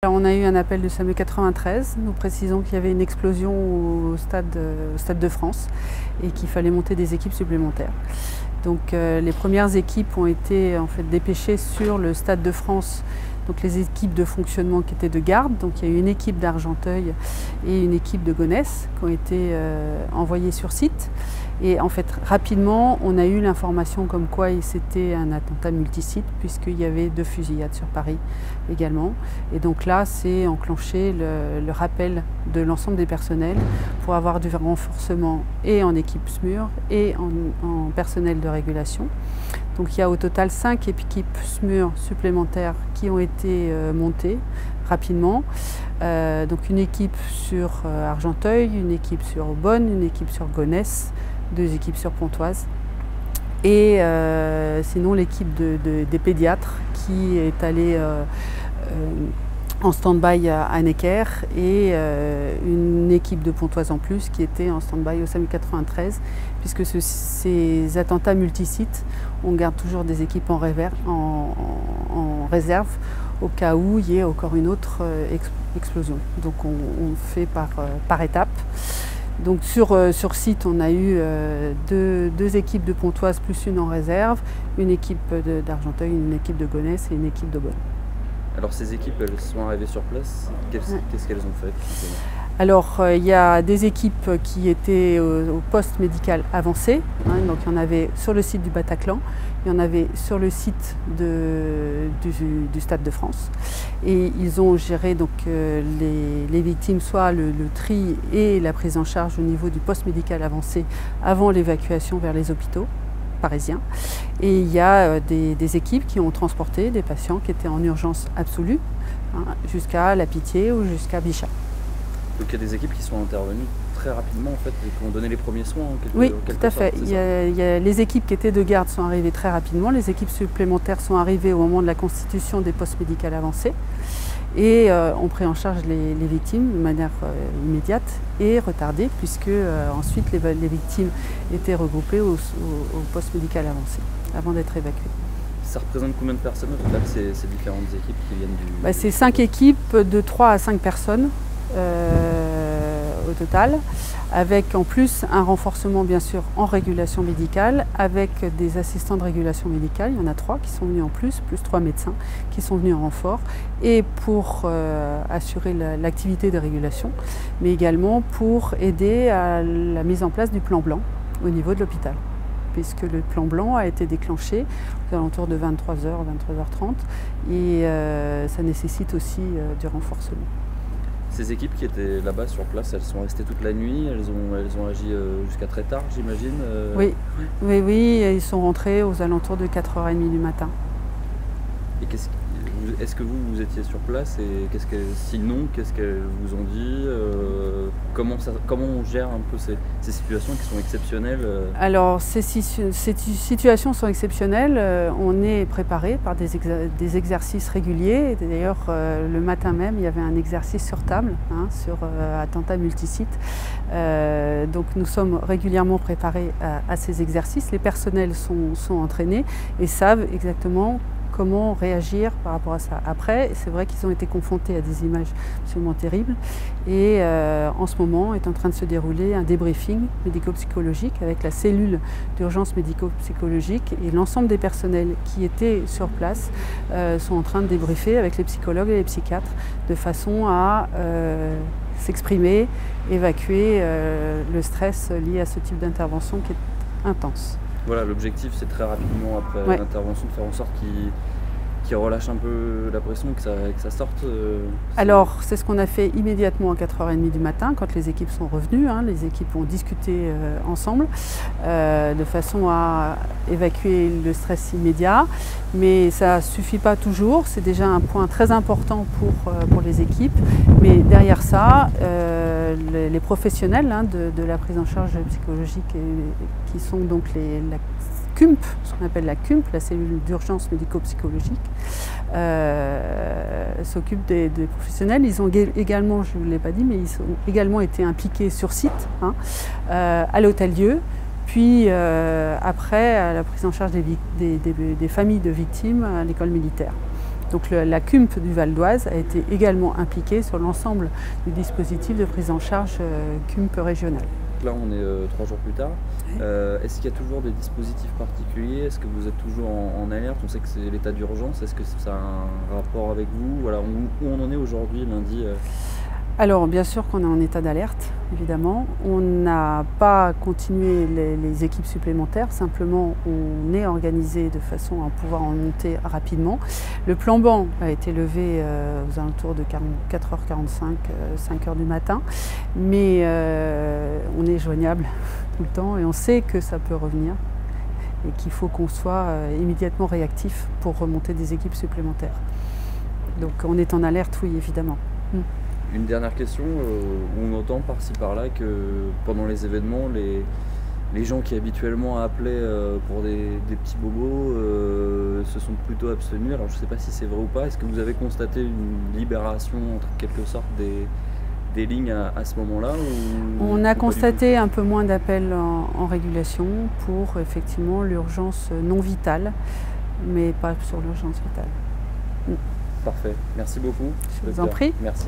Alors, on a eu un appel de SAMU 93, nous précisons qu'il y avait une explosion au Stade de France et qu'il fallait monter des équipes supplémentaires. Donc les premières équipes ont été en fait dépêchées sur le Stade de France, donc les équipes de fonctionnement qui étaient de garde. Donc il y a eu une équipe d'Argenteuil et une équipe de Gonesse qui ont été envoyées sur site. Et en fait, rapidement, on a eu l'information comme quoi c'était un attentat multisite, puisqu'il y avait 2 fusillades sur Paris également. Et donc là, c'est enclenché le rappel de l'ensemble des personnels pour avoir du renforcement et en équipe SMUR et en personnel de régulation. Donc il y a au total 5 équipes SMUR supplémentaires qui ont été montées rapidement. Donc une équipe sur Argenteuil, une équipe sur Aubonne, une équipe sur Gonesse, 2 équipes sur Pontoise. Et sinon l'équipe des pédiatres qui est allée en stand-by à Necker et une équipe de Pontoise en plus qui était en stand-by au SAMU 93, puisque ces attentats multisites, on garde toujours des équipes en réserve au cas où il y ait encore une autre explosion. Donc on fait par étapes. Donc sur site, on a eu deux équipes de Pontoise plus une en réserve, une équipe d'Argenteuil, une équipe de Gonesse et une équipe d'Aubonne. Alors ces équipes, elles sont arrivées sur place, qu'est-ce qu'elles ont fait? Alors il y a des équipes qui étaient au poste médical avancé, donc il y en avait sur le site du Bataclan, il y en avait sur le site du Stade de France. Et ils ont géré donc, les victimes, soit le tri et la prise en charge au niveau du poste médical avancé avant l'évacuation vers les hôpitaux parisiens. Et il y a des équipes qui ont transporté des patients qui étaient en urgence absolue, jusqu'à La Pitié ou jusqu'à Bichat. Donc il y a des équipes qui sont intervenues très rapidement en fait, et qui ont donné les premiers soins en quelque Oui, sorte, tout à fait. Il y a les équipes qui étaient de garde sont arrivées très rapidement, les équipes supplémentaires sont arrivées au moment de la constitution des postes médicaux avancés et ont pris en charge les victimes de manière immédiate et retardée, puisque ensuite les victimes étaient regroupées au poste médical avancé avant d'être évacuées. Ça représente combien de personnes au total, ces différentes équipes qui viennent du... C'est 5 équipes de 3 à 5 personnes. Au total, avec en plus un renforcement bien sûr en régulation médicale, avec des assistants de régulation médicale, il y en a 3 qui sont venus en plus 3 médecins qui sont venus en renfort, et pour assurer l'activité de régulation, mais également pour aider à la mise en place du plan blanc au niveau de l'hôpital, puisque le plan blanc a été déclenché aux alentours de 23h, 23h30, et ça nécessite aussi du renforcement. Ces équipes qui étaient là-bas sur place, elles sont restées toute la nuit, elles ont agi jusqu'à très tard, j'imagine. Oui, ils sont rentrés aux alentours de 4h30 du matin. Et est-ce que vous étiez sur place et sinon, qu'est-ce qu'elles vous ont dit? Comment on gère un peu ces situations qui sont exceptionnelles? Alors, ces situations sont exceptionnelles. On est préparé par des exercices réguliers. D'ailleurs, le matin même, il y avait un exercice sur table, sur attentat multisite. Donc, nous sommes régulièrement préparés à ces exercices. Les personnels sont entraînés et savent exactement comment réagir par rapport à ça. Après, c'est vrai qu'ils ont été confrontés à des images absolument terribles et en ce moment est en train de se dérouler un débriefing médico-psychologique avec la cellule d'urgence médico-psychologique, et l'ensemble des personnels qui étaient sur place sont en train de débriefer avec les psychologues et les psychiatres de façon à s'exprimer, évacuer le stress lié à ce type d'intervention qui est intense. Voilà, l'objectif c'est très rapidement après l'intervention de faire en sorte qu'il relâche un peu la pression, que ça sorte. Alors c'est ce qu'on a fait immédiatement à 4h30 du matin quand les équipes sont revenues. Les équipes ont discuté ensemble de façon à évacuer le stress immédiat. Mais ça ne suffit pas toujours, c'est déjà un point très important pour les équipes. Mais derrière ça, les professionnels de la prise en charge psychologique, qui sont donc la CUMP, ce qu'on appelle la CUMP, la cellule d'urgence médico-psychologique, s'occupent des professionnels. Ils ont également, je ne vous l'ai pas dit, mais ils ont également été impliqués sur site, à l'hôtel-dieu, puis après à la prise en charge des familles de victimes à l'école militaire. Donc la CUMP du Val d'Oise a été également impliquée sur l'ensemble du dispositif de prise en charge CUMP régional. Là, on est 3 jours plus tard. Est-ce qu'il y a toujours des dispositifs particuliers? Est-ce que vous êtes toujours en alerte? On sait que c'est l'état d'urgence. Est-ce que ça a un rapport avec vous? Voilà, où on en est aujourd'hui, lundi? Alors, bien sûr qu'on est en état d'alerte, évidemment. On n'a pas continué les équipes supplémentaires, simplement on est organisé de façon à pouvoir en monter rapidement. Le plan banc a été levé aux alentours de 4h45, 5h du matin, mais on est joignable tout le temps et on sait que ça peut revenir et qu'il faut qu'on soit immédiatement réactif pour remonter des équipes supplémentaires. Donc on est en alerte, oui, évidemment. Une dernière question, on entend par-ci par-là que pendant les événements, les gens qui habituellement appelaient pour des petits bobos se sont plutôt abstenus. Alors je ne sais pas si c'est vrai ou pas. Est-ce que vous avez constaté une libération en quelque sorte des lignes à ce moment-là? On a constaté un peu moins d'appels en régulation pour effectivement l'urgence non vitale, mais pas sur l'urgence vitale. Parfait, merci beaucoup. Je vous en prie. Merci.